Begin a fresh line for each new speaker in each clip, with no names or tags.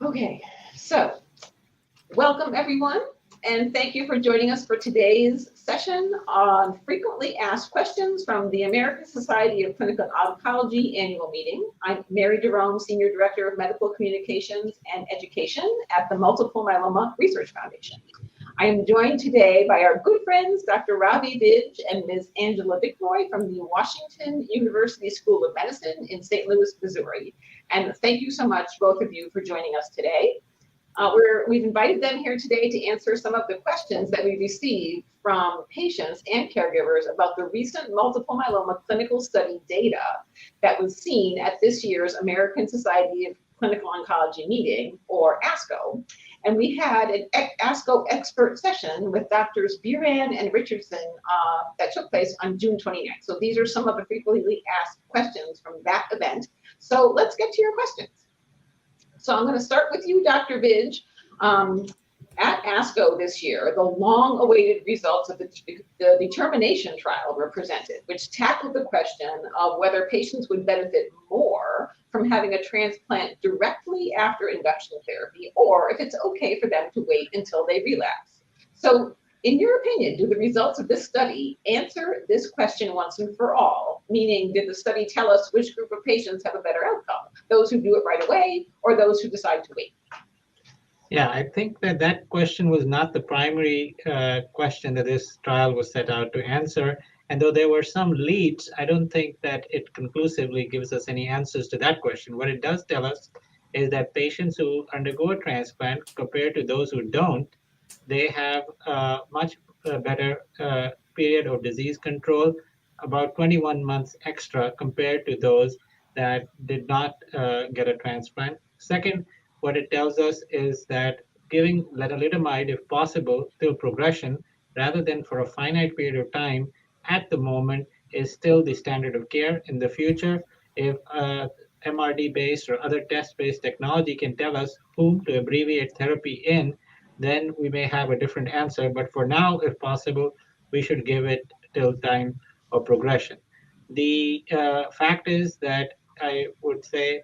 Okay, so welcome everyone, and thank you for joining us for today's session on frequently asked questions from the American Society of Clinical Oncology annual meeting. I'm Mary DeRome, Senior Director of Medical Communications and Education at the Multiple Myeloma Research Foundation. I am joined today by our good friends, Dr. Ravi Vij and Ms. Angela Vickroy from the Washington University School of Medicine in St. Louis, Missouri. And thank you so much, both of you, for joining us today. We've invited them here today to answer some of the questions that we received from patients and caregivers about the recent multiple myeloma clinical study data that was seen at this year's American Society of Clinical Oncology meeting, or ASCO. And we had an ASCO expert session with Drs. Buran and Richardson that took place on June 29th. So these are some of the frequently asked questions from that event. So let's get to your questions. So I'm going to start with you, Dr. Vij. At ASCO this year, the long-awaited results of the determination trial were presented, which tackled the question of whether patients would benefit more from having a transplant directly after induction therapy, or if it's okay for them to wait until they relapse. So, in your opinion, do the results of this study answer this question once and for all? Meaning, did the study tell us which group of patients have a better outcome? Those who do it right away, or those who decide to wait?
Yeah, I think that question was not the primary question that this trial was set out to answer. And though there were some leads, I don't think that it conclusively gives us any answers to that question. What it does tell us is that patients who undergo a transplant compared to those who don't, they have a much better period of disease control, about 21 months extra compared to those that did not get a transplant. Second, what it tells us is that giving lenalidomide, if possible, till progression, rather than for a finite period of time, at the moment, is still the standard of care. In the future, if MRD-based or other test-based technology can tell us whom to abbreviate therapy in, then we may have a different answer. But for now, if possible, we should give it till time of progression. The fact is that I would say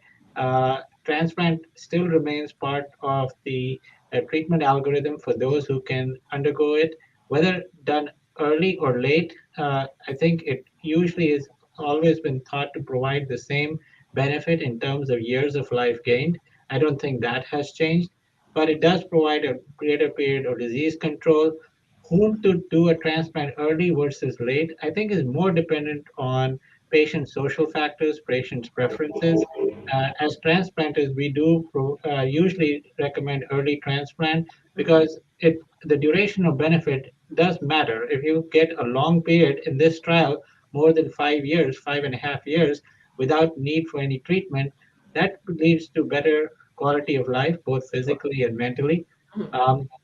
transplant still remains part of the treatment algorithm for those who can undergo it, whether done early or late. I think it usually has always been thought to provide the same benefit in terms of years of life gained. I don't think that has changed, but it does provide a greater period of disease control. Whom to do a transplant early versus late, I think is more dependent on patient social factors, patient's preferences. As transplanters, we do usually recommend early transplant because the duration of benefit does matter. If you get a long period in this trial, more than 5 years, 5.5 years, without need for any treatment, that leads to better quality of life, both physically and mentally.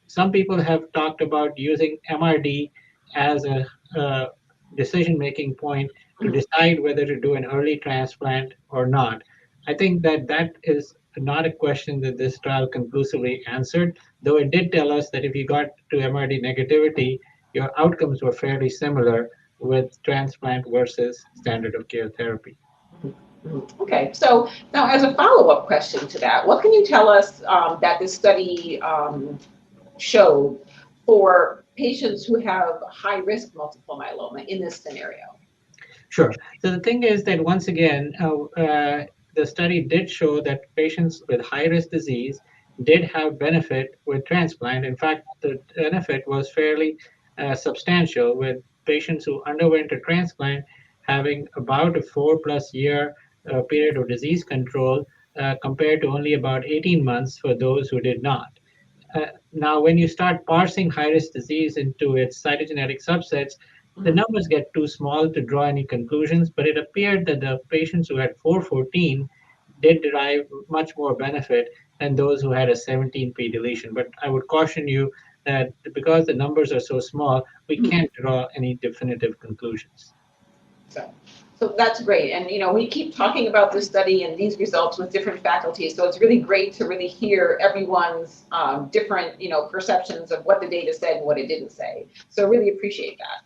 Some people have talked about using MRD as a decision-making point to decide whether to do an early transplant or not. I think that is not a question that this trial conclusively answered, though it did tell us that if you got to MRD negativity, your outcomes were fairly similar with transplant versus standard of care therapy.
Okay, so now as a follow-up question to that, what can you tell us that this study showed for patients who have high-risk multiple myeloma in this scenario?
Sure. So the thing is that once again, the study did show that patients with high-risk disease did have benefit with transplant. In fact, the benefit was fairly substantial, with patients who underwent a transplant having about a 4+ year period of disease control compared to only about 18 months for those who did not. Now, when you start parsing high-risk disease into its cytogenetic subsets, the numbers get too small to draw any conclusions, but it appeared that the patients who had 414 did derive much more benefit than those who had a 17p deletion. But I would caution you that because the numbers are so small, we can't draw any definitive conclusions.
So that's great. And, we keep talking about this study and these results with different faculties. So it's really great to really hear everyone's different, perceptions of what the data said and what it didn't say. So I really appreciate that.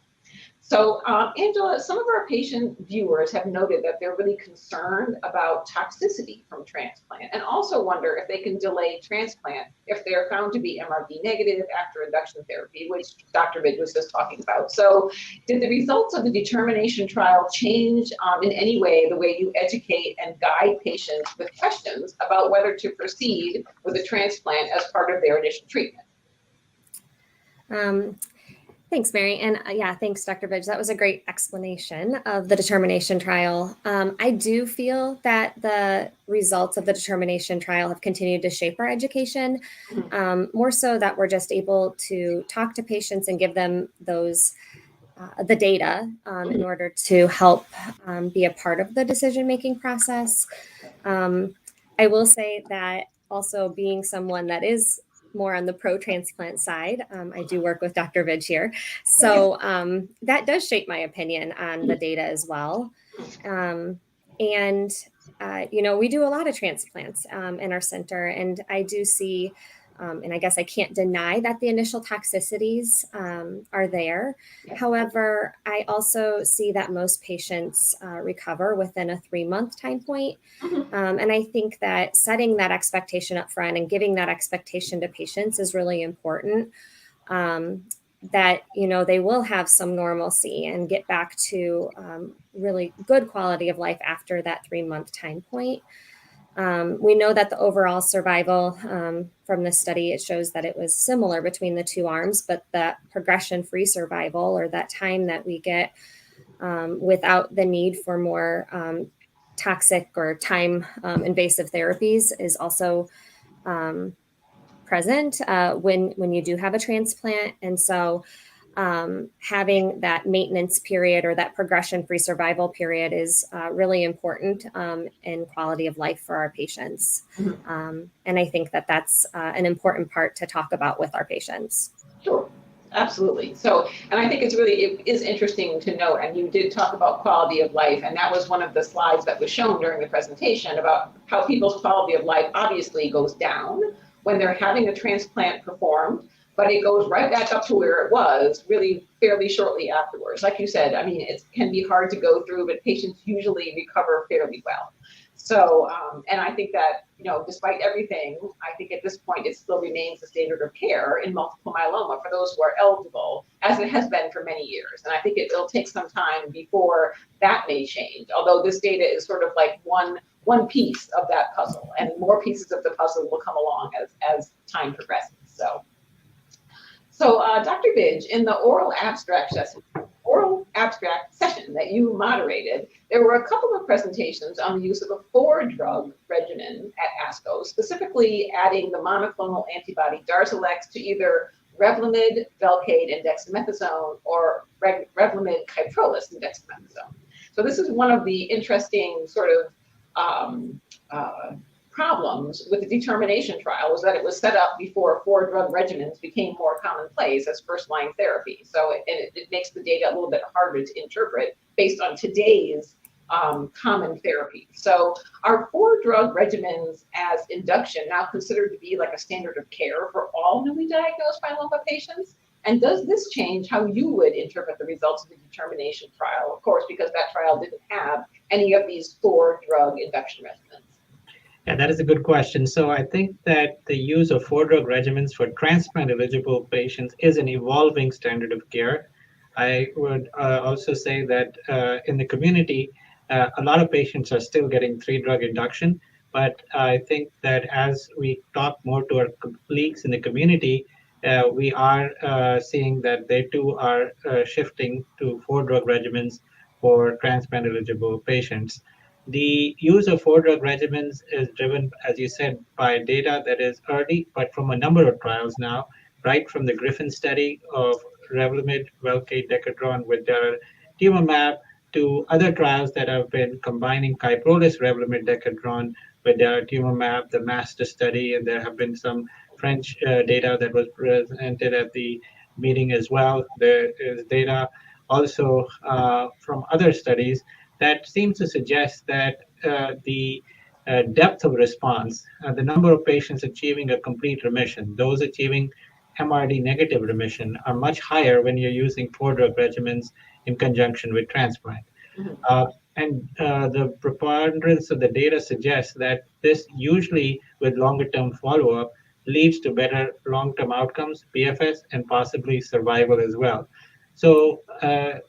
So, Angela, some of our patient viewers have noted that they're really concerned about toxicity from transplant and also wonder if they can delay transplant if they're found to be MRD negative after induction therapy, which Dr. Vij was just talking about. So, did the results of the determination trial change in any way the way you educate and guide patients with questions about whether to proceed with a transplant as part of their initial treatment?
Thanks, Mary. And yeah, thanks, Dr. Vij. That was a great explanation of the determination trial. I do feel that the results of the determination trial have continued to shape our education, more so that we're just able to talk to patients and give them those the data in order to help be a part of the decision-making process. I will say that also being someone that is more on the pro-transplant side, I do work with Dr. Vij here. So that does shape my opinion on the data as well. We do a lot of transplants in our center, and I do see, and I guess I can't deny that the initial toxicities are there. However, I also see that most patients recover within a 3-month time point. And I think that setting that expectation up front and giving that expectation to patients is really important. That, they will have some normalcy and get back to really good quality of life after that 3-month time point. We know that the overall survival from this study, it shows that it was similar between the two arms, but that progression-free survival, or that time that we get without the need for more toxic or time invasive therapies, is also present when you do have a transplant. And so having that maintenance period or that progression-free survival period is really important in quality of life for our patients. And I think that that's an important part to talk about with our patients.
Sure. Absolutely. So, and I think it is interesting to note, and you did talk about quality of life, and that was one of the slides that was shown during the presentation about how people's quality of life obviously goes down when they're having a transplant performed, but it goes right back up to where it was really fairly shortly afterwards. Like you said, I mean, it can be hard to go through, but patients usually recover fairly well. So, and I think that, despite everything, I think at this point it still remains the standard of care in multiple myeloma for those who are eligible, as it has been for many years. And I think it'll take some time before that may change, although this data is sort of like one piece of that puzzle, and more pieces of the puzzle will come along as time progresses. So Dr. Vij, in the oral abstract session that you moderated, there were a couple of presentations on the use of a 4-drug regimen at ASCO, specifically adding the monoclonal antibody Darzalex to either Revlimid, Velcade, and dexamethasone, or Revlimid, Kyprolis, and dexamethasone. So this is one of the interesting sort of problems with the determination trial, was that it was set up before 4-drug regimens became more commonplace as first-line therapy. So it makes the data a little bit harder to interpret based on today's common therapy. So are 4-drug regimens as induction now considered to be like a standard of care for all newly diagnosed myeloma patients? And does this change how you would interpret the results of the determination trial? Of course, because that trial didn't have any of these 4-drug induction regimens.
Yeah, that is a good question. So I think that the use of 4-drug regimens for transplant-eligible patients is an evolving standard of care. I would also say that in the community, a lot of patients are still getting 3-drug induction. But I think that as we talk more to our colleagues in the community, we are seeing that they too are shifting to 4-drug regimens for transplant-eligible patients. The use of 4-drug regimens is driven, as you said, by data that is early, but from a number of trials now, right from the Griffin study of Revlimid, Velcade, Decadron with daratumumab, to other trials that have been combining Kyprolis, Revlimid, Decadron with daratumumab, the MASTER study, and there have been some French data that was presented at the meeting as well. There is data also from other studies that seems to suggest that the depth of response, the number of patients achieving a complete remission, those achieving MRD negative remission, are much higher when you're using 4-drug regimens in conjunction with transplant.
Mhm.
The preponderance of the data suggests that this usually, with longer-term follow-up, leads to better long-term outcomes, PFS, and possibly survival as well. So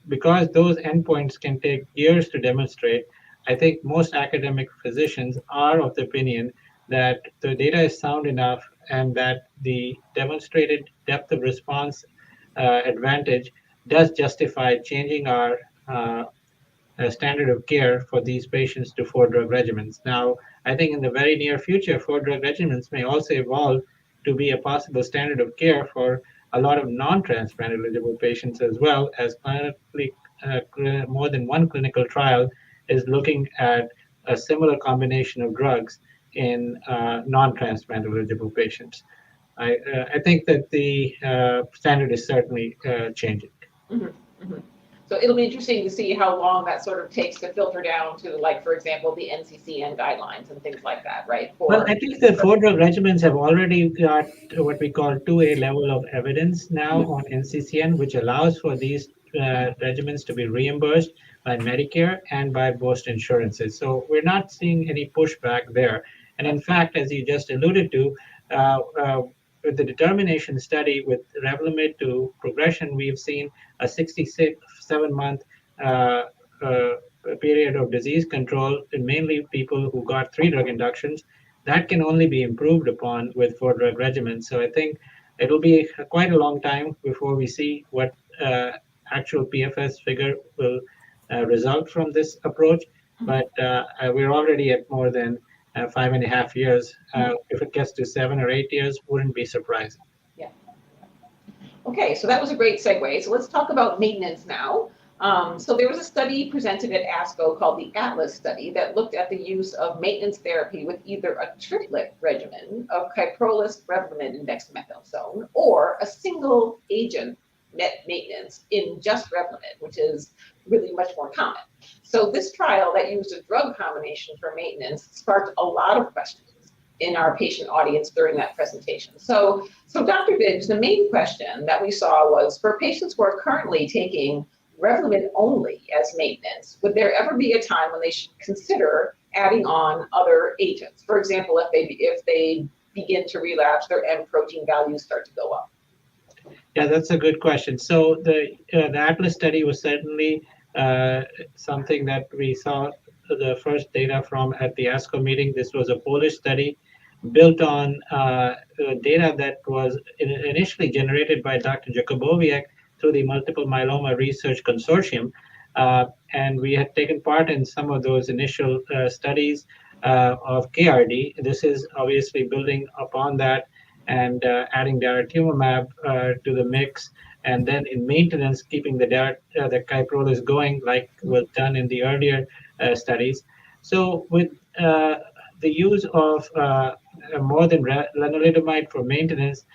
because those endpoints can take years to demonstrate, I think most academic physicians are of the opinion that the data is sound enough and that the demonstrated depth of response advantage does justify changing our standard of care for these patients to 4-drug regimens. Now, I think in the very near future, 4-drug regimens may also evolve to be a possible standard of care for a lot of non-transplant eligible patients as well, as more than one clinical trial is looking at a similar combination of drugs in non-transplant eligible patients. I think that the standard is certainly changing.
Mhm, mhm. So it'll be interesting to see how long that sort of takes to filter down to, like, for example, the NCCN guidelines and things like that, right?
Well, I think the 4-drug regimens have already got what we call 2A level of evidence now on NCCN, which allows for these regimens to be reimbursed by Medicare and by most insurances. So we're not seeing any pushback there. And in fact, as you just alluded to, with the determination study with Revlimid to progression, we've seen a 67-month period of disease control in mainly people who got 3-drug inductions. That can only be improved upon with 4-drug regimens. So I think it'll be quite a long time before we see what actual PFS figure will result from this approach. But we're already at more than 5.5 years. If it gets to 7 or 8 years, wouldn't be surprising.
Yeah. Okay, so that was a great segue. So let's talk about maintenance now. So there was a study presented at ASCO called the ATLAS study that looked at the use of maintenance therapy with either a triplet regimen of Kyprolis, Revlimid, and dexamethasone, or a single agent maintenance in just Revlimid, which is really much more common. So this trial that used a drug combination for maintenance sparked a lot of questions in our patient audience during that presentation. So Dr. Vij, the main question that we saw was, for patients who are currently taking Revlimid only as maintenance, would there ever be a time when they should consider adding on other agents? For example, if they begin to relapse, their M protein values start to go up.
Yeah, that's a good question. So the ATLAS study was certainly something that we saw the first data from at the ASCO meeting. This was a Polish study built on data that was initially generated by Dr. Jakubowiak through the Multiple Myeloma Research Consortium. And we had taken part in some of those initial studies of KRD. This is obviously building upon that and adding daratumumab to the mix, and then in maintenance, keeping the Kyprolis going like was done in the earlier studies. So with the use of more than lenalidomide for maintenance,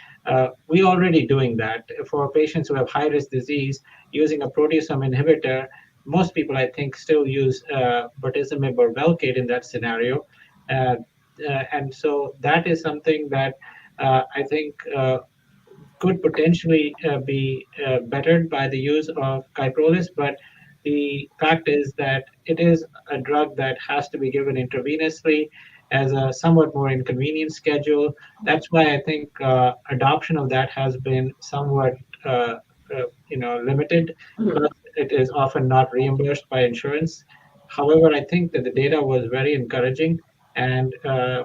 we're already doing that. For patients who have high-risk disease, using a proteasome inhibitor, most people, I think, still use bortezomib or Velcade in that scenario. And so that is something that I think could potentially be bettered by the use of Kyprolis, but the fact is that it is a drug that has to be given intravenously as a somewhat more inconvenient schedule. That's why I think adoption of that has been somewhat limited. Plus, it is often not reimbursed by insurance. However, I think that the data was very encouraging. And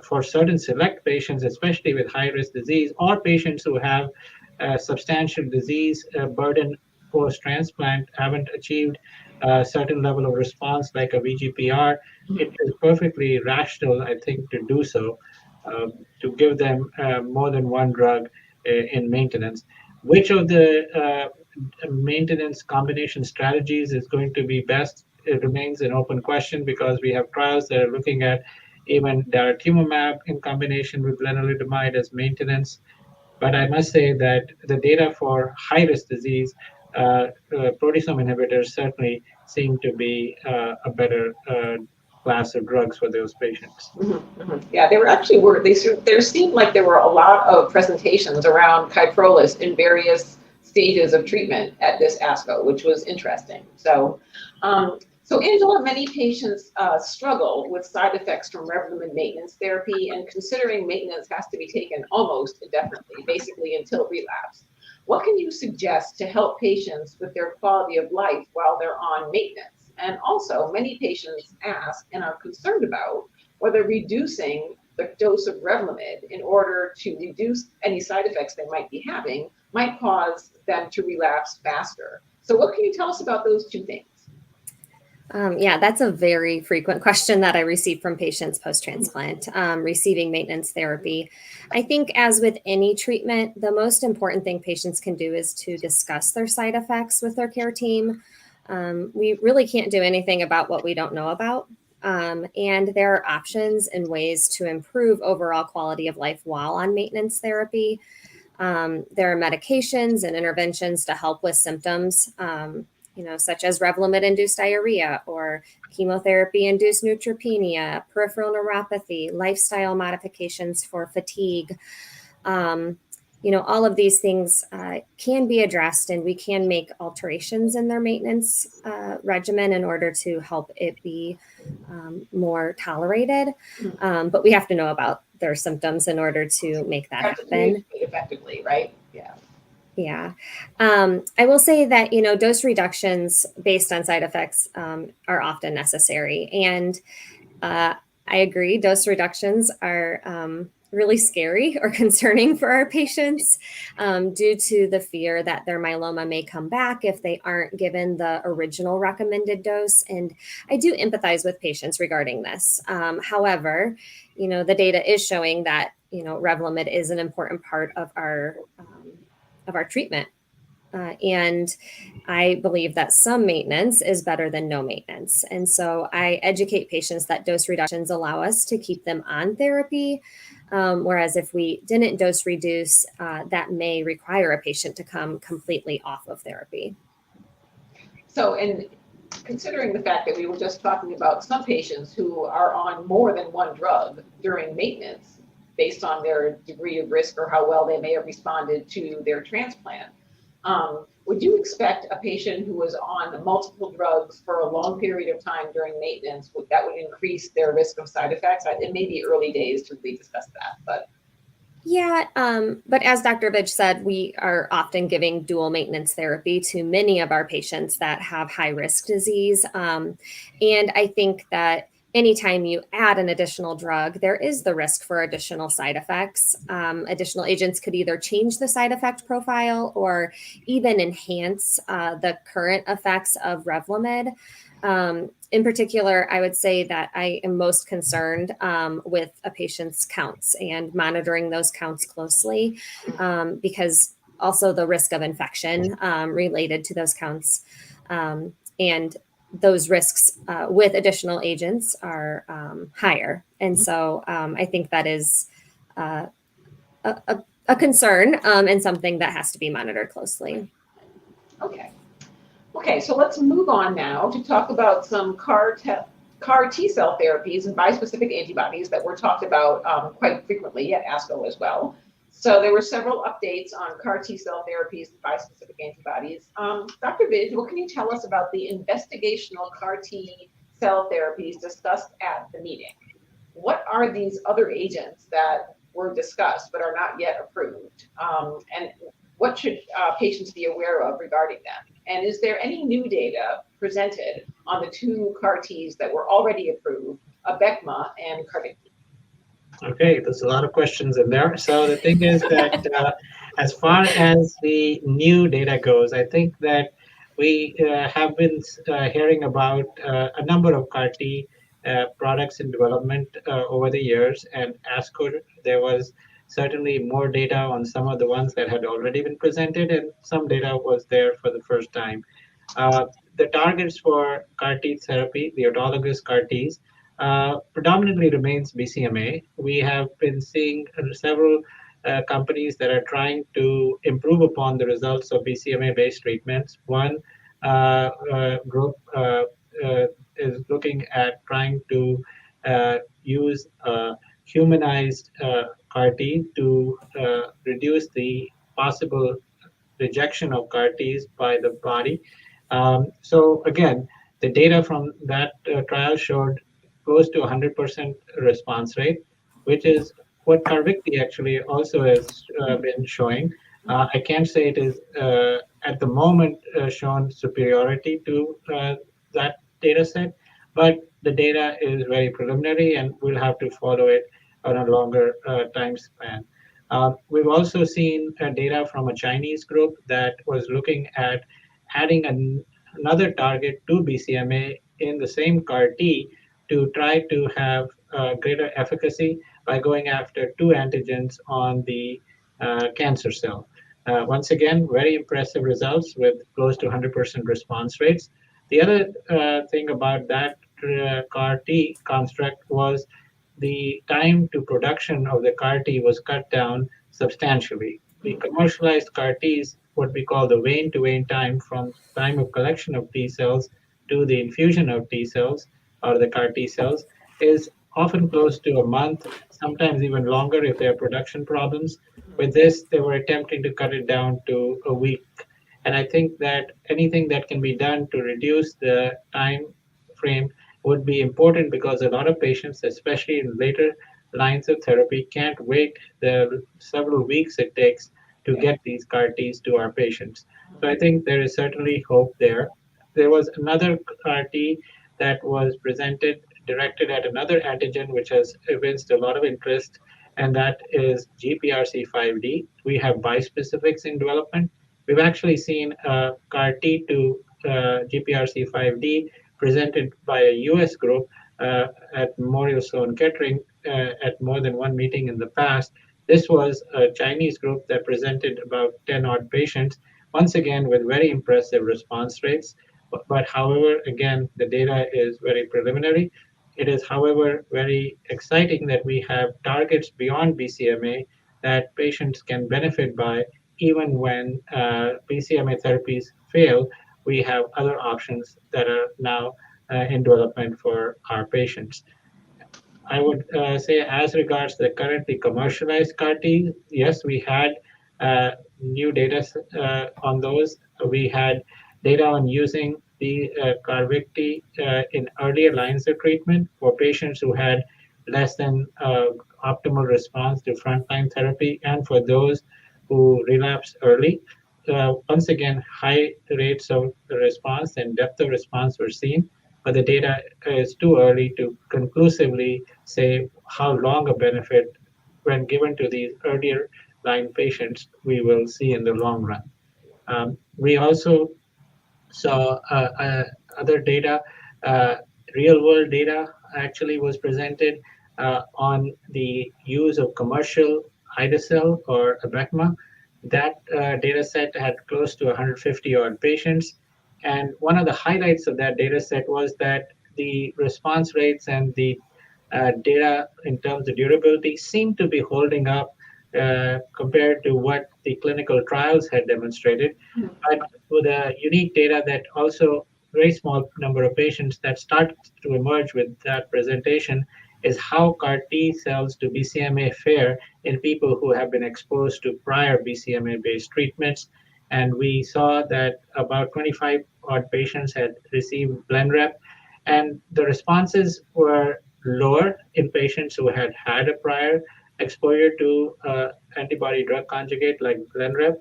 for certain select patients, especially with high-risk disease or patients who have substantial disease burden post-transplant, haven't achieved a certain level of response like a VGPR, it is perfectly rational, I think, to do so, to give them more than one drug in maintenance. Which of the maintenance combination strategies is going to be best? It remains an open question because we have trials that are looking at even daratumumab in combination with lenalidomide as maintenance. But I must say that the data for high-risk disease, proteasome inhibitors certainly seem to be a better class of drugs for those patients.
Yeah, there seemed like there were a lot of presentations around Kyprolis in various stages of treatment at this ASCO, which was interesting. So, so Angela, many patients struggle with side effects from Revlimid maintenance therapy, and considering maintenance has to be taken almost indefinitely, basically until relapse. What can you suggest to help patients with their quality of life while they're on maintenance? And also, many patients ask and are concerned about whether reducing the dose of Revlimid in order to reduce any side effects they might be having might cause them to relapse faster. So what can you tell us about those two things?
Yeah, that's a very frequent question that I receive from patients post-transplant, receiving maintenance therapy. I think as with any treatment, the most important thing patients can do is to discuss their side effects with their care team. We really can't do anything about what we don't know about. And there are options and ways to improve overall quality of life while on maintenance therapy. There are medications and interventions to help with symptoms, such as Revlimid-induced diarrhea or chemotherapy-induced neutropenia, peripheral neuropathy, lifestyle modifications for fatigue. All of these things can be addressed, and we can make alterations in their maintenance regimen in order to help it be more tolerated. But we have to know about their symptoms in order to make that happen
effectively, right? Yeah.
Yeah. I will say that, dose reductions based on side effects are often necessary. And I agree, dose reductions are really scary or concerning for our patients due to the fear that their myeloma may come back if they aren't given the original recommended dose. And I do empathize with patients regarding this. However, the data is showing that, Revlimid is an important part of our treatment. And I believe that some maintenance is better than no maintenance. And so I educate patients that dose reductions allow us to keep them on therapy. Whereas if we didn't dose reduce, that may require a patient to come completely off of therapy.
So, and considering the fact that we were just talking about some patients who are on more than one drug during maintenance, based on their degree of risk or how well they may have responded to their transplant. Would you expect a patient who was on multiple drugs for a long period of time during maintenance, that would increase their risk of side effects? It may be early days to really discuss that, but.
Yeah, but as Dr. Vij said, we are often giving dual maintenance therapy to many of our patients that have high risk disease. And I think that anytime you add an additional drug, there is the risk for additional side effects. Additional agents could either change the side effect profile or even enhance the current effects of Revlimid. In particular, I would say that I am most concerned with a patient's counts and monitoring those counts closely because also the risk of infection related to those counts. And those risks with additional agents are higher. And so I think that is a concern and something that has to be monitored closely.
Okay, so let's move on now to talk about some CAR T-cell therapies and bispecific antibodies that were talked about quite frequently at ASCO as well. So there were several updates on CAR T-cell therapies and bispecific antibodies. Dr. Vij, what can you tell us about the investigational CAR T-cell therapies discussed at the meeting? What are these other agents that were discussed but are not yet approved? And what should patients be aware of regarding them? And is there any new data presented on the two CAR Ts that were already approved, Abecma and Carvykti?
Okay, there's a lot of questions in there. So the thing is that as far as the new data goes, I think that we have been hearing about a number of CAR T products in development over the years. And ASCO, there was certainly more data on some of the ones that had already been presented, and some data was there for the first time. The targets for CAR T therapy, the autologous CAR Ts, predominantly remains BCMA. We have been seeing several companies that are trying to improve upon the results of BCMA-based treatments. One group is looking at trying to use humanized CAR T to reduce the possible rejection of CAR Ts by the body. So again, the data from that trial showed close to 100% response rate, which is what Carvykti actually also has been showing. I can't say it is at the moment shown superiority to that data set, but the data is very preliminary and we'll have to follow it on a longer time span. We've also seen data from a Chinese group that was looking at adding another target to BCMA in the same CAR T to try to have greater efficacy by going after two antigens on the cancer cell. Once again, very impressive results with close to 100% response rates. The other thing about that CAR T construct was the time to production of the CAR T was cut down substantially. The commercialized CAR Ts, what we call the vein to vein time from time of collection of T cells to the infusion of T cells or the CAR T cells, is often close to a month, sometimes even longer if there are production problems. With this, they were attempting to cut it down to a week. And I think that anything that can be done to reduce the time frame would be important because a lot of patients, especially in later lines of therapy, can't wait the several weeks it takes to get these CAR Ts to our patients. So I think there is certainly hope there. There was another CAR T that was presented directed at another antigen which has evinced a lot of interest, and that is GPRC5D. We have bispecifics in development. We've actually seen CAR T to GPRC5D presented by a US group at Memorial Sloan Kettering at more than one meeting in the past. This was a Chinese group that presented about 10 odd patients, once again with very impressive response rates. But however, again, the data is very preliminary. It is, however, very exciting that we have targets beyond BCMA that patients can benefit by even when BCMA therapies fail. We have other options that are now in development for our patients. I would say, as regards the currently commercialized CAR T, yes, we had new data on those. We had data on using the Carvykti in earlier lines of treatment for patients who had less than optimal response to frontline therapy, and for those who relapse early. Once again, high rates of response and depth of response were seen, but the data is too early to conclusively say how long a benefit, when given to these earlier line patients, we will see in the long run. We also saw other data, real world data actually was presented on the use of commercial ide-cel or Abecma. That data set had close to 150 odd patients. And one of the highlights of that data set was that the response rates and the data in terms of durability seemed to be holding up compared to what the clinical trials had demonstrated. But with a unique data that also very small number of patients that start to emerge with that presentation is how CAR T cells to BCMA fare in people who have been exposed to prior BCMA-based treatments. And we saw that about 25 odd patients had received Blenrep, and the responses were lower in patients who had had a prior exposure to antibody drug conjugate like Blenrep.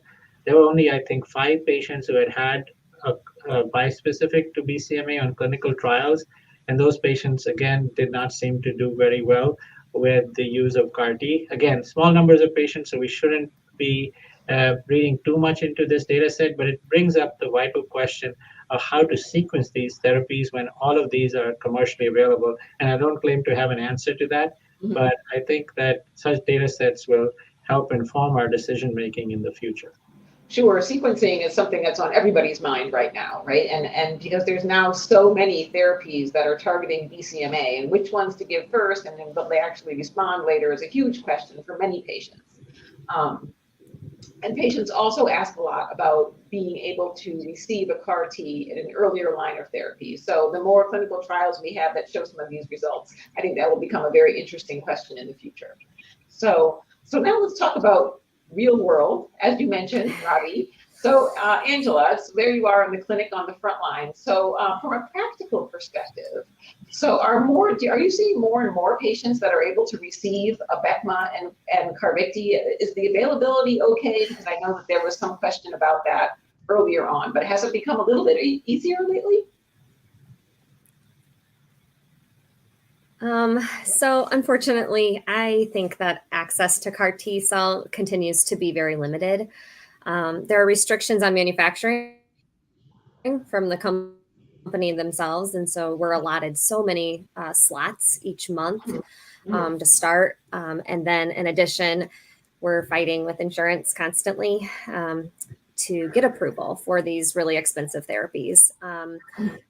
There were only, I think, 5 patients who had had a bispecific to BCMA on clinical trials, and those patients, again, did not seem to do very well with the use of CAR T. Again, small numbers of patients, so we shouldn't be reading too much into this data set, but it brings up the vital question of how to sequence these therapies when all of these are commercially available. And I don't claim to have an answer to that, but I think that such data sets will help inform our decision making in the future.
Sure, sequencing is something that's on everybody's mind right now, right? And because there's now so many therapies that are targeting BCMA, and which ones to give first, and then will they actually respond later is a huge question for many patients. And patients also ask a lot about being able to receive a CAR T in an earlier line of therapy. So the more clinical trials we have that show some of these results, I think that will become a very interesting question in the future. So now let's talk about real world, as you mentioned, Ravi. So, Angela, so there you are in the clinic on the front line. So, from a practical perspective, so are you seeing more and more patients that are able to receive Abecma and Carvykti? Is the availability okay? Because I know that there was some question about that earlier on, but has it become a little bit easier lately?
So unfortunately, I think that access to CAR T cell continues to be very limited. There are restrictions on manufacturing from the company themselves, and so we're allotted so many slots each month to start. And then in addition, we're fighting with insurance constantly to get approval for these really expensive therapies.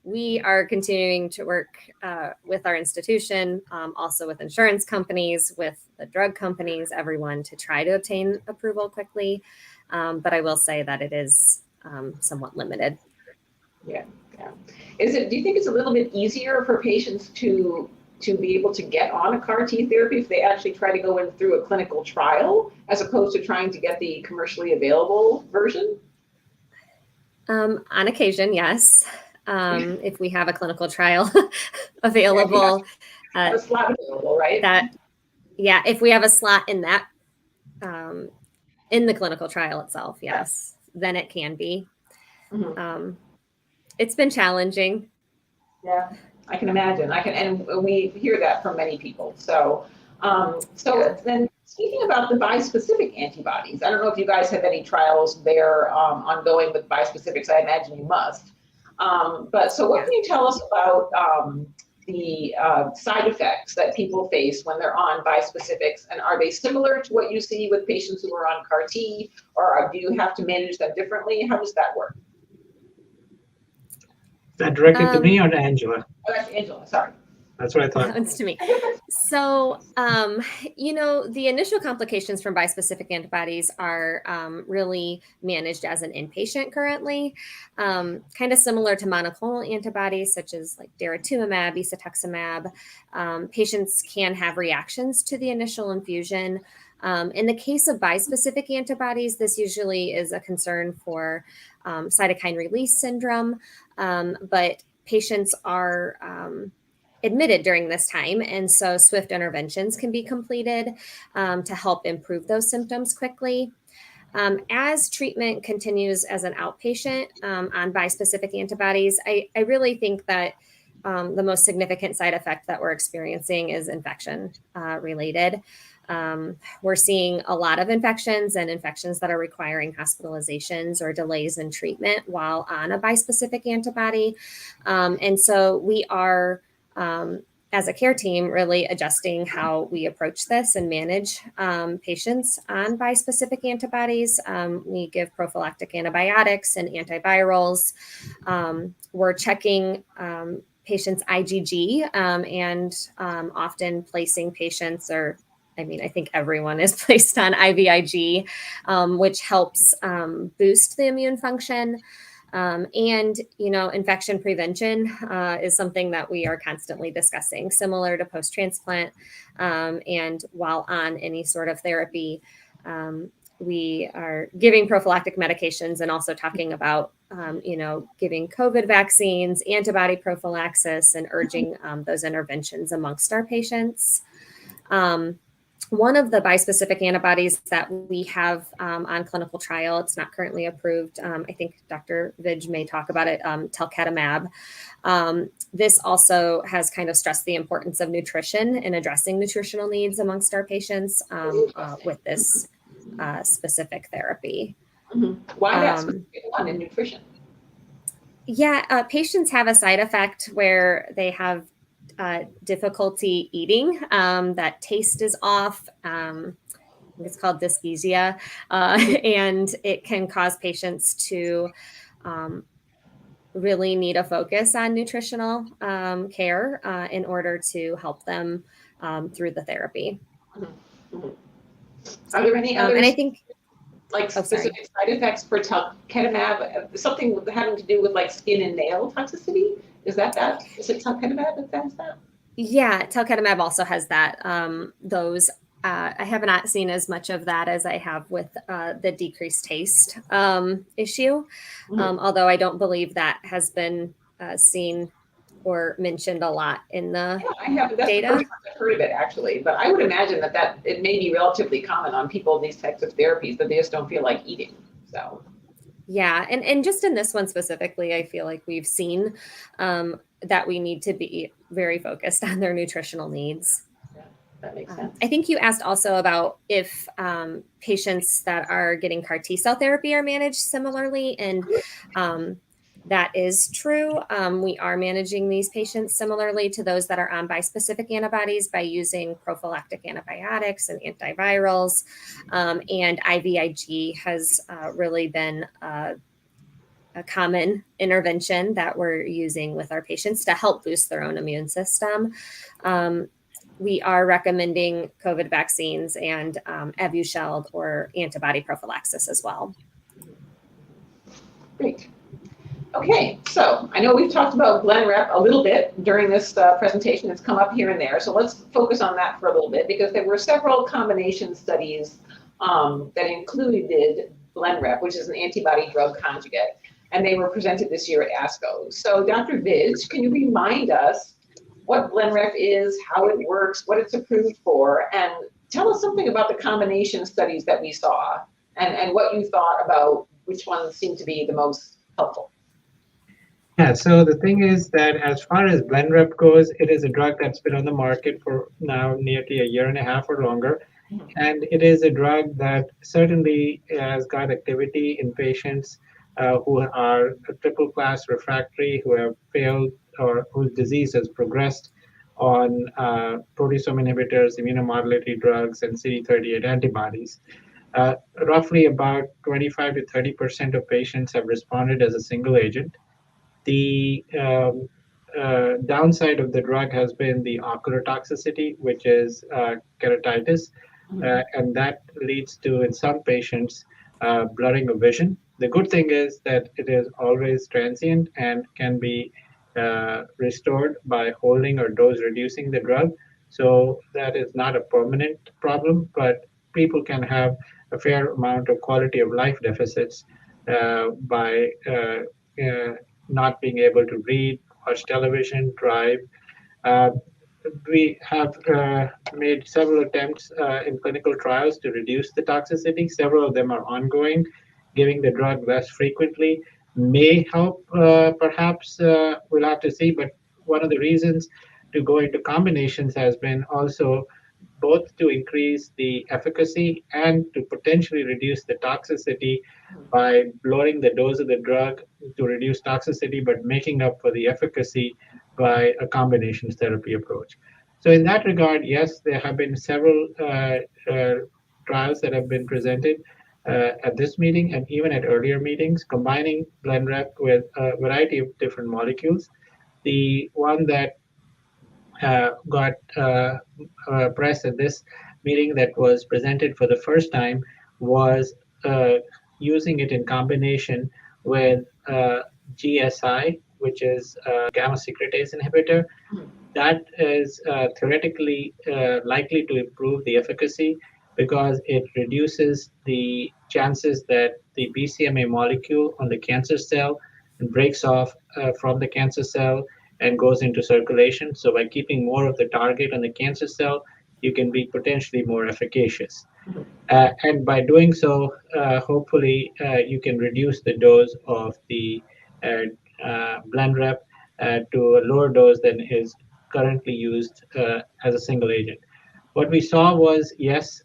We are continuing to work with our institution, also with insurance companies, with the drug companies, everyone to try to obtain approval quickly. But I will say that it is somewhat limited.
Yeah. Do you think it's a little bit easier for patients to be able to get on a CAR T therapy if they actually try to go in through a clinical trial as opposed to trying to get the commercially available version?
On occasion, yes. If we have a clinical trial available,
a slot available, right?
If we have a slot in that in the clinical trial itself, yes, then it can be. It's been challenging.
Yeah, I can imagine. And we hear that from many people. So, then speaking about the bispecific antibodies, I don't know if you guys have any trials there ongoing with bispecifics. I imagine you must. But so, what can you tell us about the side effects that people face when they're on bispecifics, and are they similar to what you see with patients who are on CAR T, or do you have to manage them differently? How does that work?
Is that directed to me or to Angela?
Oh, that's Angela, sorry.
That's what I thought.
It's to me. So, the initial complications from bispecific antibodies are really managed as an inpatient currently, kind of similar to monoclonal antibodies such as like daratumumab, isatuximab. Patients can have reactions to the initial infusion. In the case of bispecific antibodies, this usually is a concern for cytokine release syndrome, but patients are admitted during this time, and so swift interventions can be completed to help improve those symptoms quickly. As treatment continues as an outpatient on bispecific antibodies, I really think that the most significant side effect that we're experiencing is infection related. We're seeing a lot of infections and infections that are requiring hospitalizations or delays in treatment while on a bispecific antibody. And so we are, as a care team, really adjusting how we approach this and manage patients on bispecific antibodies. We give prophylactic antibiotics and antivirals. We're checking patients' IgG and often placing patients, I think everyone is placed on IVIG, which helps boost the immune function. And, infection prevention is something that we are constantly discussing, similar to post-transplant. And while on any sort of therapy, we are giving prophylactic medications and also talking about, giving COVID vaccines, antibody prophylaxis, and urging those interventions amongst our patients. One of the bispecific antibodies that we have on clinical trial, it's not currently approved. I think Dr. Vij may talk about it, talquetamab. This also has kind of stressed the importance of nutrition and addressing nutritional needs amongst our patients with this specific therapy.
Why that specific one in nutrition?
Yeah, patients have a side effect where they have difficulty eating, that taste is off. It's called dyschezia, and it can cause patients to really need a focus on nutritional care in order to help them through the therapy.
Are there any other,
and I think,
specific side effects for talquetamab? Something having to do with like skin and nail toxicity? Is that? Is it talquetamab that has that?
Yeah, talquetamab also has that. Those I have not seen as much of that as I have with the decreased taste issue, although I don't believe that has been seen or mentioned a lot in the
Yeah, I haven't, that's the
data.
first time I've heard of it actually, but I would imagine that it may be relatively common on people in these types of therapies that they just don't feel like eating, so.
Yeah, and just in this one specifically, I feel like we've seen that we need to be very focused on their nutritional needs.
Yeah, that makes sense.
I think you asked also about if patients that are getting CAR T-cell therapy are managed similarly, and that is true. We are managing these patients similarly to those that are on bispecific antibodies by using prophylactic antibiotics and antivirals, and IVIG has really been a common intervention that we're using with our patients to help boost their own immune system. We are recommending COVID vaccines and Evusheld or antibody prophylaxis as well.
Great. Okay, so I know we've talked about Blenrep a little bit during this presentation. It's come up here and there. So let's focus on that for a little bit because there were several combination studies that included Blenrep, which is an antibody drug conjugate, and they were presented this year at ASCO. So Dr. Vij, can you remind us what Blenrep is, how it works, what it's approved for, and tell us something about the combination studies that we saw and what you thought about which ones seemed to be the most helpful.
Yeah, so the thing is that as far as Blenrep goes, it is a drug that's been on the market for now nearly a year and a half or longer. And it is a drug that certainly has got activity in patients who are triple class refractory, who have failed or whose disease has progressed on proteasome inhibitors, immunomodulatory drugs, and CD38 antibodies. Roughly about 25 to 30% of patients have responded as a single agent. The downside of the drug has been the ocular toxicity, which is keratitis, and that leads to, in some patients, blurring of vision. The good thing is that it is always transient and can be restored by holding or dose reducing the drug. So that is not a permanent problem, but people can have a fair amount of quality of life deficits by not being able to read, watch television, drive. We have made several attempts in clinical trials to reduce the toxicity. Several of them are ongoing. Giving the drug less frequently may help, perhaps. We'll have to see. But one of the reasons to go into combinations has been also both to increase the efficacy and to potentially reduce the toxicity by lowering the dose of the drug to reduce toxicity, but making up for the efficacy by a combination therapy approach. So in that regard, yes, there have been several trials that have been presented at this meeting and even at earlier meetings, combining Blenrep with a variety of different molecules. The one that got press at this meeting that was presented for the first time was using it in combination with GSI, which is a gamma secretase inhibitor. That is theoretically likely to improve the efficacy because it reduces the chances that the BCMA molecule on the cancer cell breaks off from the cancer cell and goes into circulation. So by keeping more of the target on the cancer cell, you can be potentially more efficacious. And by doing so, hopefully you can reduce the dose of the Blenrep to a lower dose than is currently used as a single agent. What we saw was, yes,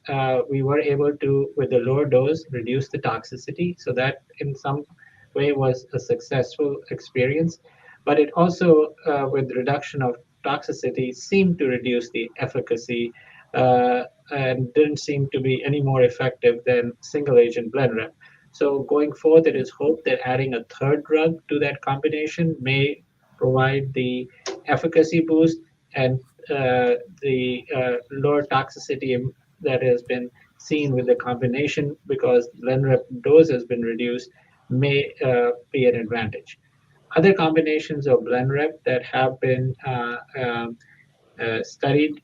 we were able to, with the lower dose, reduce the toxicity. So that in some way was a successful experience. But it also, with reduction of toxicity, seemed to reduce the efficacy and didn't seem to be any more effective than single agent Blenrep. So going forward, there is hope that adding a third drug to that combination may provide the efficacy boost and the lower toxicity that has been seen with the combination because Blenrep dose has been reduced may be an advantage. Other combinations of Blenrep that have been studied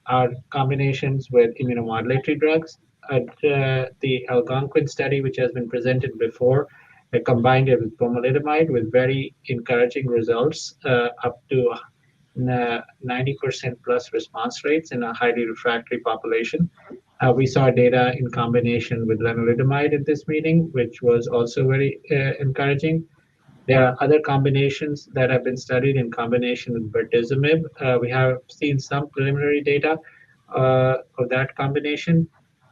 are combinations with immunomodulatory drugs. The Algonquin study, which has been presented before, combined it with pomalidomide with very encouraging results, up to 90% plus response rates in a highly refractory population. We saw data in combination with lenalidomide at this meeting, which was also very encouraging. There are other combinations that have been studied in combination with berdazimer. We have seen some preliminary data of that combination.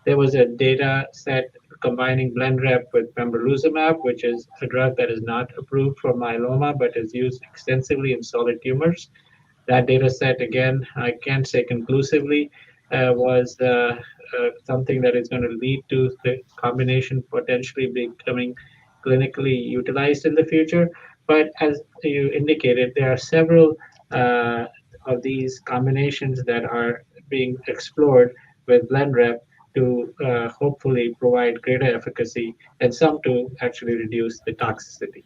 There was a data set combining Blenrep with pembrolizumab, which is a drug that is not approved for myeloma but is used extensively in solid tumors. That data set, again, I can't say conclusively, was something that is going to lead to the combination potentially becoming clinically utilized in the future. But as you indicated, there are several of these combinations that are being explored with Blenrep to hopefully provide greater efficacy and some to actually reduce the toxicity.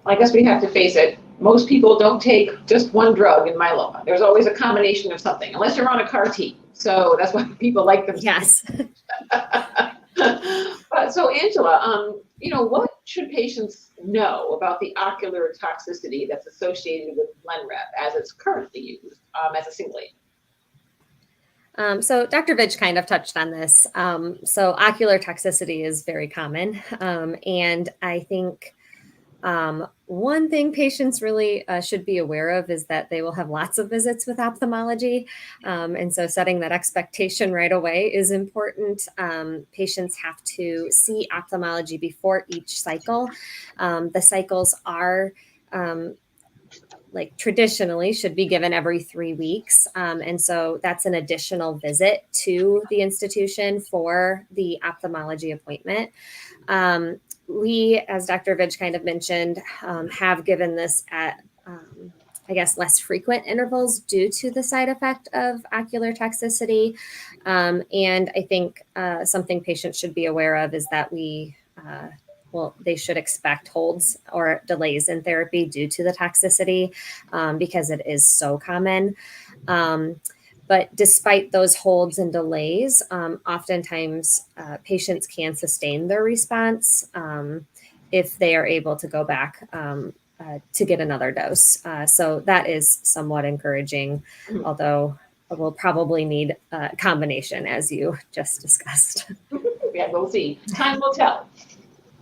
I guess we have to face it. Most people don't take just one drug in myeloma. There's always a combination of something, unless you're on a CAR T. So that's why people like them.
Yes.
So Angela, what should patients know about the ocular toxicity that's associated with Blenrep as it's currently used as a single agent?
So Dr. Vij kind of touched on this. So ocular toxicity is very common. And I think one thing patients really should be aware of is that they will have lots of visits with ophthalmology. And so setting that expectation right away is important. Patients have to see ophthalmology before each cycle. The cycles are traditionally should be given every 3 weeks. And so that's an additional visit to the institution for the ophthalmology appointment. We, as Dr. Vij kind of mentioned, have given this at, less frequent intervals due to the side effect of ocular toxicity. And I think something patients should be aware of is that they should expect holds or delays in therapy due to the toxicity because it is so common. But despite those holds and delays, oftentimes patients can sustain their response if they are able to go back to get another dose. So that is somewhat encouraging, although we'll probably need a combination, as you just discussed.
Yeah, we'll see. Time will tell.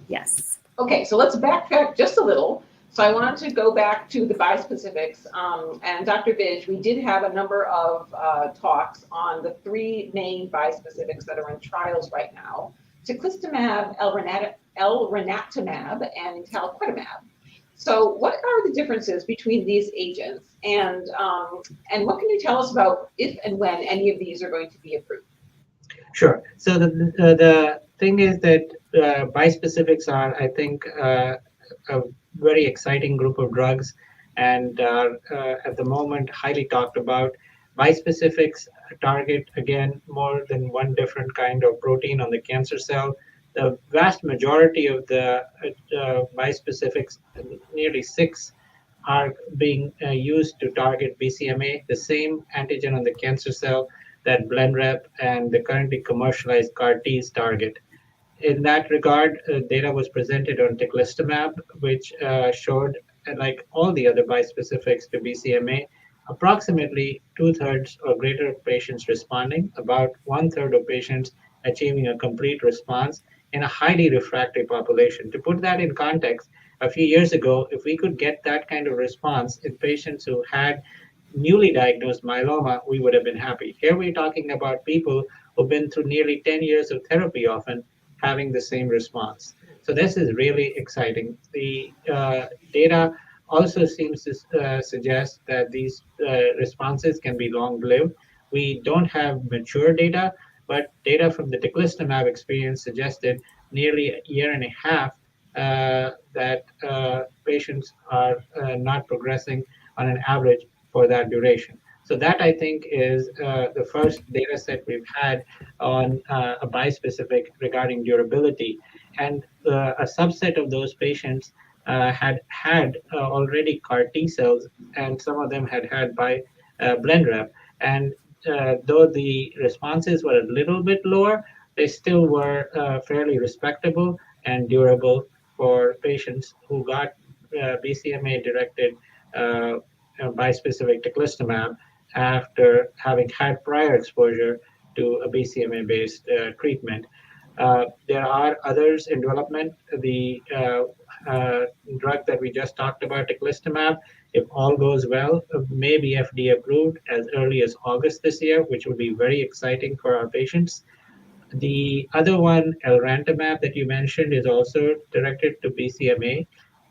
Yes.
Okay, so let's backtrack just a little. So I wanted to go back to the bispecifics. And Dr. Vij, we did have a number of talks on the 3 main bispecifics that are in trials right now: teclistamab, elranatamab, and talquetamab. So what are the differences between these agents? And what can you tell us about if and when any of these are going to be approved?
Sure. So the thing is that bispecifics are, I think, a very exciting group of drugs and are at the moment highly talked about. Bispecifics target, again, more than one different kind of protein on the cancer cell. The vast majority of the bispecifics, nearly 6, are being used to target BCMA, the same antigen on the cancer cell that Blenrep and the currently commercialized CAR Ts target. In that regard, data was presented on teclistamab, which showed, like all the other bispecifics to BCMA, approximately 2/3 or greater of patients responding, about 1/3 of patients achieving a complete response in a highly refractory population. To put that in context, a few years ago, if we could get that kind of response in patients who had newly diagnosed myeloma, we would have been happy. Here we're talking about people who've been through nearly 10 years of therapy, often having the same response. So this is really exciting. The data also seems to suggest that these responses can be long-lived. We don't have mature data, but data from the teclistamab experience suggested nearly a year and a half that patients are not progressing on an average for that duration. So that, I think, is the first data set we've had on a bispecific regarding durability. And a subset of those patients had already CAR T cells, and some of them had Blenrep. And though the responses were a little bit lower, they still were fairly respectable and durable for patients who got BCMA-directed bispecific teclistamab after having had prior exposure to a BCMA-based treatment. There are others in development. The drug that we just talked about, teclistamab, if all goes well, may be FDA approved as early as August this year, which will be very exciting for our patients. The other one, elrantamab, that you mentioned, is also directed to BCMA.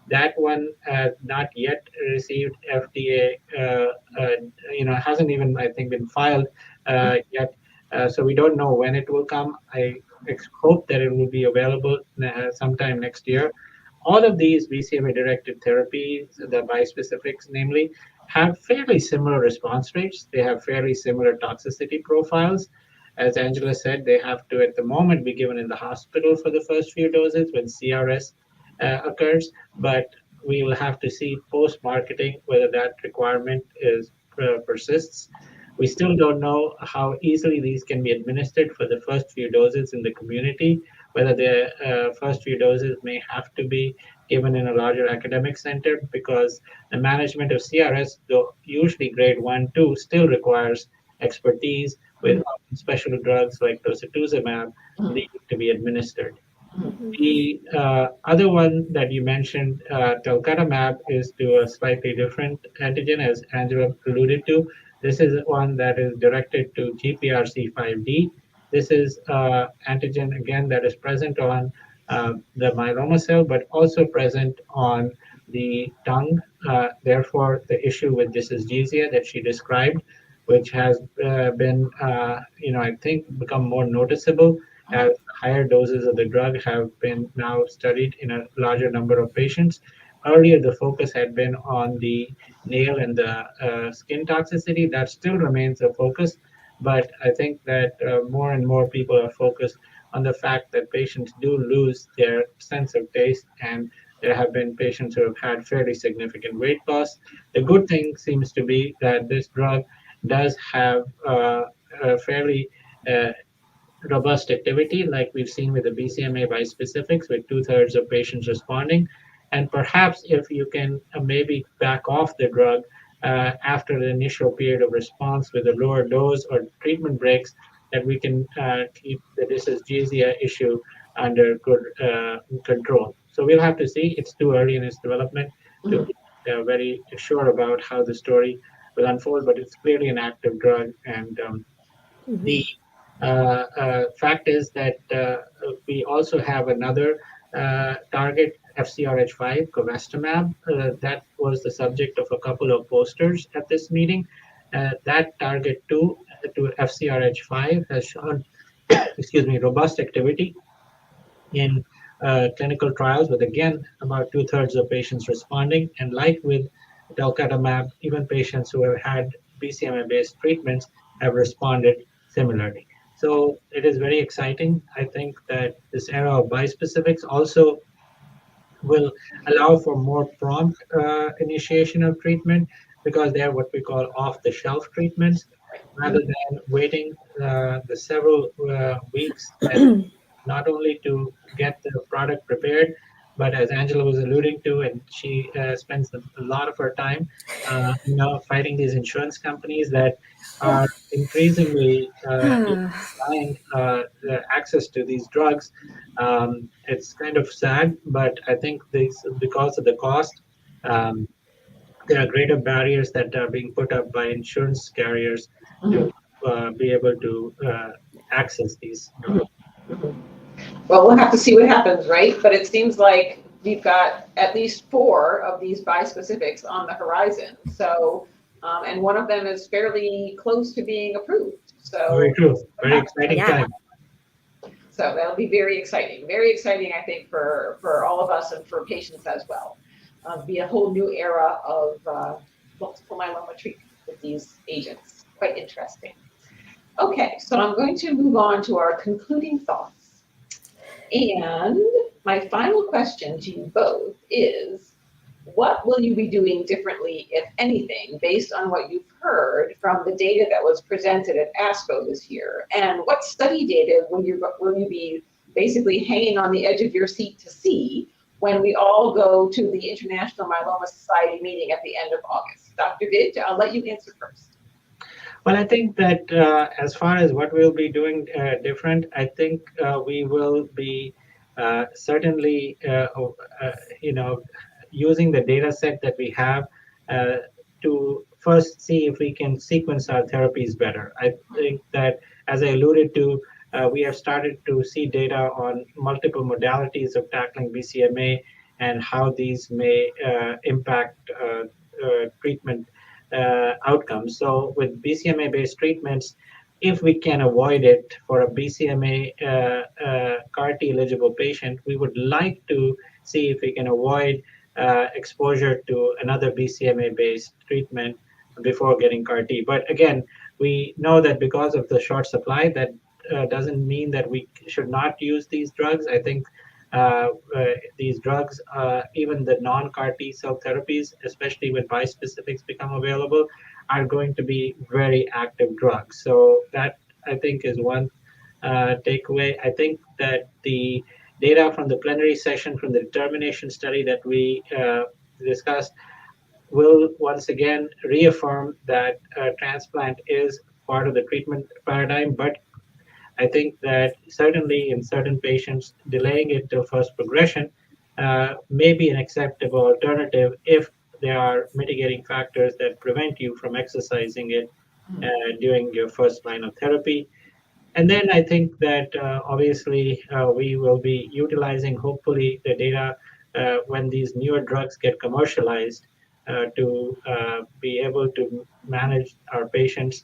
That one has not yet received FDA, hasn't even, I think, been filed yet. So we don't know when it will come. I hope that it will be available sometime next year. All of these BCMA-directed therapies, the bispecifics namely, have fairly similar response rates. They have fairly similar toxicity profiles. As Angela said, they have to, at the moment, be given in the hospital for the first few doses when CRS occurs, but we will have to see post-marketing whether that requirement persists. We still don't know how easily these can be administered for the first few doses in the community, whether the first few doses may have to be given in a larger academic center, because the management of CRS, though usually grade 1, 2, still requires expertise with special drugs like docetaxel needing to be administered. The other one that you mentioned, talquetamab, is to a slightly different antigen, as Angela alluded to. This is one that is directed to GPRC5D. This is antigen, again, that is present on the myeloma cell, but also present on the tongue. Therefore, the issue with dysesthesia that she described, which has been, I think, become more noticeable as higher doses of the drug have been now studied in a larger number of patients. Earlier, the focus had been on the nail and the skin toxicity. That still remains a focus, but I think that more and more people are focused on the fact that patients do lose their sense of taste, and there have been patients who have had fairly significant weight loss. The good thing seems to be that this drug does have a fairly robust activity, like we've seen with the BCMA bispecifics, with 2/3 of patients responding. And perhaps if you can maybe back off the drug after the initial period of response with a lower dose or treatment breaks, that we can keep the dysesthesia issue under good control. So we'll have to see. It's too early in its development to be very sure about how the story will unfold, but it's clearly an active drug. And the fact is that we also have another target, FcRH5, covestamab. That was the subject of a couple of posters at this meeting. That target too, to FcRH5, has shown, robust activity in clinical trials, with again about 2/3 of patients responding. And like with talquetamab, even patients who have had BCMA-based treatments have responded similarly. So it is very exciting. I think that this era of bispecifics also will allow for more prompt initiation of treatment, because they are what we call off-the-shelf treatments, rather than waiting the several weeks not only to get the product prepared, but as Angela was alluding to, and she spends a lot of her time, fighting these insurance companies that are increasingly denying access to these drugs. It's kind of sad, but I think this, because of the cost, there are greater barriers that are being put up by insurance carriers to be able to access these drugs.
Well, we'll have to see what happens, right? But it seems like we've got at least 4 of these bispecifics on the horizon. So, and one of them is fairly close to being approved. So
very true. Very exciting time.
So that'll be very exciting. Very exciting, I think, for all of us and for patients as well. Be a whole new era of multiple myeloma treatment with these agents. Quite interesting. Okay, so I'm going to move on to our concluding thoughts. And my final question to you both is, what will you be doing differently, if anything, based on what you've heard from the data that was presented at ASCO this year? And what study data will you be basically hanging on the edge of your seat to see when we all go to the International Myeloma Society meeting at the end of August? Dr. Vij, I'll let you answer first.
Well, I think that as far as what we'll be doing different, I think we will be certainly, using the data set that we have to first see if we can sequence our therapies better. I think that, as I alluded to, we have started to see data on multiple modalities of tackling BCMA and how these may impact treatment outcomes. So with BCMA-based treatments, if we can avoid it for a BCMA CAR-T eligible patient, we would like to see if we can avoid exposure to another BCMA-based treatment before getting CAR-T. But again, we know that because of the short supply, that doesn't mean that we should not use these drugs. I think these drugs, even the non-CAR-T cell therapies, especially when bispecifics become available, are going to be very active drugs. So that, I think, is one takeaway. I think that the data from the plenary session from the determination study that we discussed will once again reaffirm that transplant is part of the treatment paradigm, but I think that certainly in certain patients, delaying it till first progression may be an acceptable alternative if there are mitigating factors that prevent you from exercising it during your first line of therapy. And then I think that obviously we will be utilizing, hopefully, the data when these newer drugs get commercialized to be able to manage our patients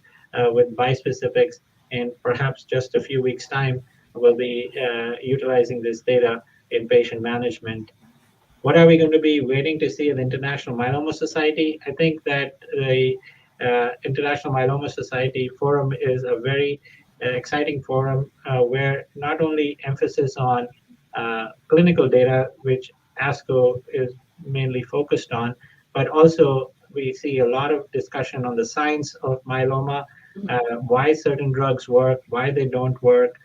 with bispecifics. And perhaps just a few weeks' time, we'll be utilizing this data in patient management. What are we going to be waiting to see in the International Myeloma Society? I think that the International Myeloma Society Forum is a very exciting forum where not only emphasis on clinical data, which ASCO is mainly focused on, but also we see a lot of discussion on the science of myeloma, why certain drugs work, why they don't work.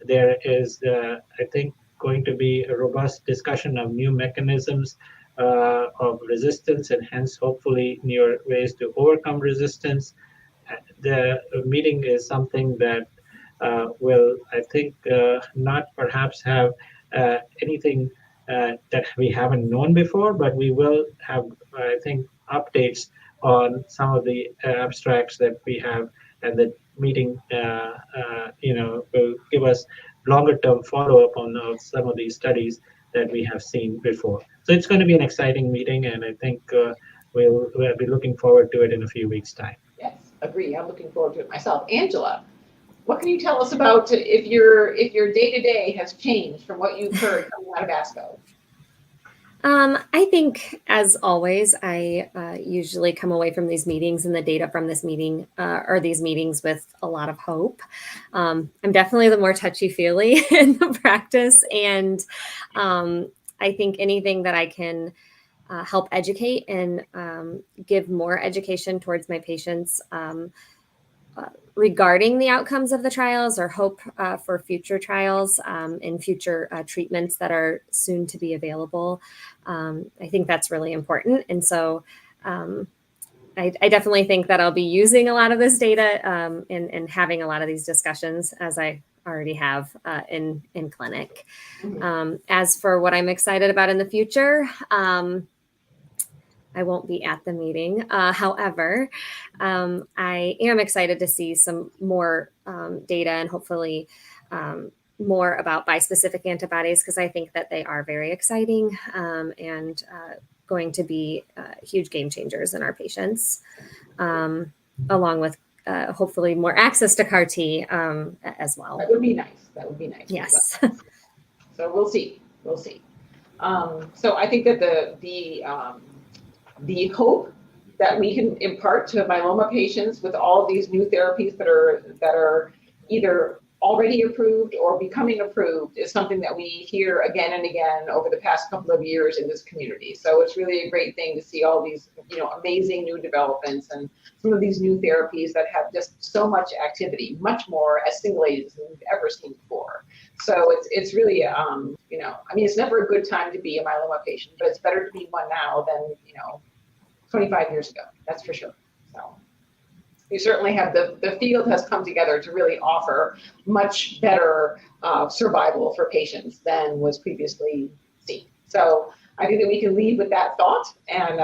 There is, I think, going to be a robust discussion of new mechanisms of resistance and hence hopefully newer ways to overcome resistance. The meeting is something that will, I think, not perhaps have anything that we haven't known before, but we will have, I think, updates on some of the abstracts that we have, and the meeting, will give us longer-term follow-up on some of these studies that we have seen before. So it's going to be an exciting meeting, and I think we'll be looking forward to it in a few weeks' time.
Yes, agree. I'm looking forward to it myself. Angela, what can you tell us about if your day-to-day has changed from what you've heard coming out of ASCO?
I think, as always, I usually come away from these meetings and the data from this meeting or these meetings with a lot of hope. I'm definitely the more touchy-feely in the practice, and I think anything that I can help educate and give more education towards my patients regarding the outcomes of the trials, or hope for future trials and future treatments that are soon to be available. I think that's really important. And so I definitely think that I'll be using a lot of this data and having a lot of these discussions, as I already have in clinic. As for what I'm excited about in the future, I won't be at the meeting. However, I am excited to see some more data and hopefully more about bispecific antibodies, because I think that they are very exciting and going to be huge game changers in our patients, along with hopefully more access to CAR-T as well.
That would be nice. That would be nice.
Yes.
So we'll see. We'll see. So I think that the hope that we can impart to myeloma patients with all of these new therapies that are either already approved or becoming approved is something that we hear again and again over the past couple of years in this community. So it's really a great thing to see all these, amazing new developments and some of these new therapies that have just so much activity, much more as single agents than we've ever seen before. So it's really, it's never a good time to be a myeloma patient, but it's better to be one now than, 25 years ago, that's for sure. So you certainly have the field has come together to really offer much better survival for patients than was previously seen. So I think that we can leave with that thought, and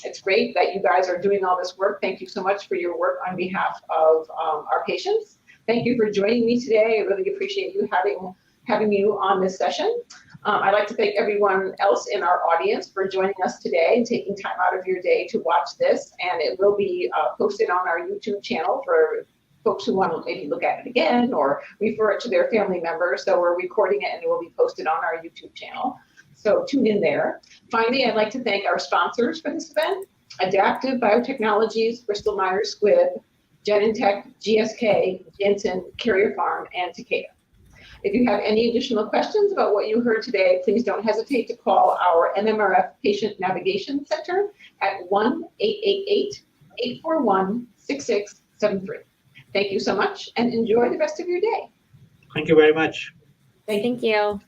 it's great that you guys are doing all this work. Thank you so much for your work on behalf of our patients. Thank you for joining me today. I really appreciate you having you on this session. I'd like to thank everyone else in our audience for joining us today and taking time out of your day to watch this. And it will be posted on our YouTube channel for folks who want to maybe look at it again or refer it to their family members. So we're recording it and it will be posted on our YouTube channel. So tune in there. Finally, I'd like to thank our sponsors for this event: Adaptive Biotechnologies, Bristol Myers Squibb, Genentech, GSK, Janssen, Carrier Farm, and Takeda. If you have any additional questions about what you heard today, please don't hesitate to call our MMRF Patient Navigation Center at 1-888-841-6673. Thank you so much and enjoy the rest of your day.
Thank you very much.
Thank you.